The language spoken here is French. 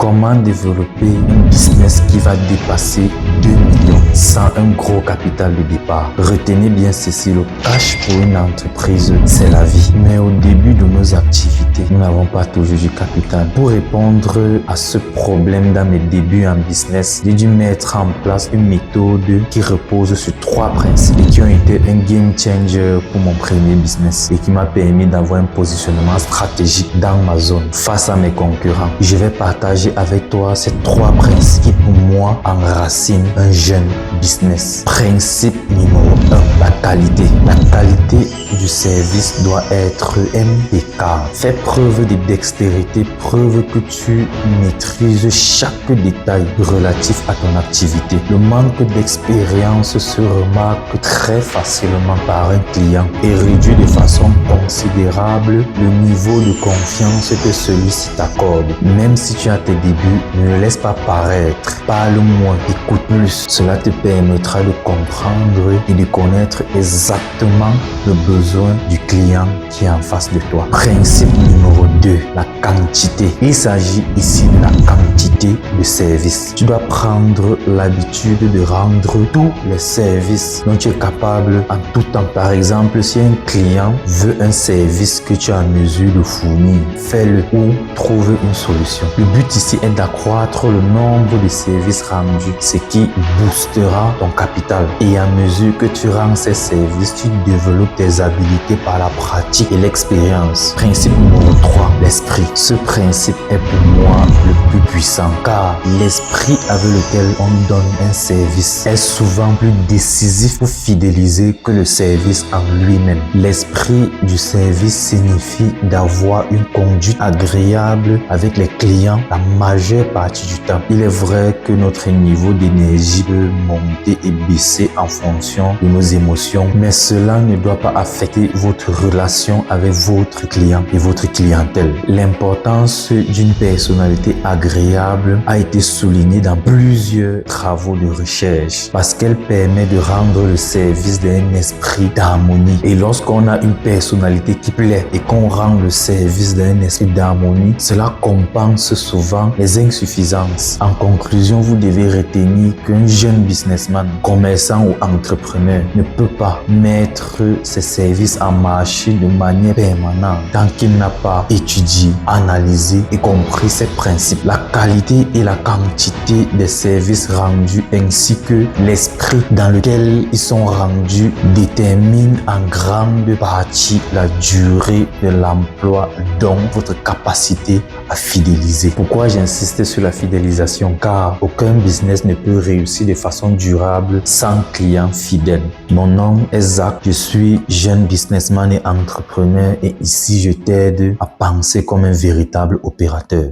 Comment développer un business qui va dépasser 2 millions sans un gros capital de départ? Retenez bien ceci, le cash pour une entreprise, c'est la vie. Mais au début de nos activités, nous n'avons pas toujours du capital. Pour répondre à ce problème dans mes débuts en business, j'ai dû mettre en place une méthode qui repose sur 3 principes et qui ont été un game changer pour mon premier business et qui m'a permis d'avoir un positionnement stratégique dans ma zone face à mes concurrents. Je vais partager avec toi ces 3 principes qui pour moi enracinent un jeune business. Principe numéro 1, la qualité. La qualité du service doit être impeccable. Fais preuve de dextérité, preuve que tu maîtrises chaque détail relatif à ton activité. Le manque d'expérience se remarque très facilement par un client et réduit de façon considérable le niveau de confiance que celui-ci t'accorde. Même si tu as tes débuts, ne le laisse pas paraître. Parle moins, écoute plus. Cela te permettra de comprendre et de connaître exactement le besoin du client qui est en face de toi. Principe numéro 2, la quantité. Il s'agit ici de la quantité de services. Tu dois prendre l'habitude de rendre tous les services dont tu es capable en tout temps. Par exemple, si un client veut un service que tu es en mesure de fournir, fais-le ou trouve une solution. Le but ici est d'accroître le nombre de services rendus, ce qui boostera ton capital. Et à mesure que tu rends ces services, tu développes tes habiletés par la pratique et l'expérience. Principe numéro 3, l'esprit. Ce principe est pour moi le plus puissant car l'esprit avec lequel on donne un service est souvent plus décisif pour fidéliser que le service en lui-même. L'esprit du service signifie d'avoir une conduite agréable avec les clients la majeure partie du temps. Il est vrai que notre niveau d'énergie peut monter et baisser en fonction de nos émotions, mais cela ne doit pas affecter votre relation avec votre client et votre clientèle. L'importance d'une personnalité agréable a été soulignée dans plusieurs travaux de recherche parce qu'elle permet de rendre le service d'un esprit d'harmonie. Et lorsqu'on a une personnalité qui plaît et qu'on rend le service d'un esprit d'harmonie, cela compense souvent les insuffisances. En conclusion, vous devez retenir qu'un jeune businessman, commerçant ou entrepreneur ne peut pas mettre ses services en marché de manière permanente tant qu'il n'a pas étudié, analysé et compris ces principes. La qualité et la quantité des services rendus ainsi que l'esprit dans lequel ils sont rendus déterminent en grande partie la durée de l'emploi, donc votre capacité à fidéliser. Pourquoi j'insiste sur la fidélisation? Car aucun business ne peut réussir de façon durable sans clients fidèles. Mon nom est Zach, je suis jeune businessman et entrepreneur et ici je t'aide à penser comme un véritable opérateur.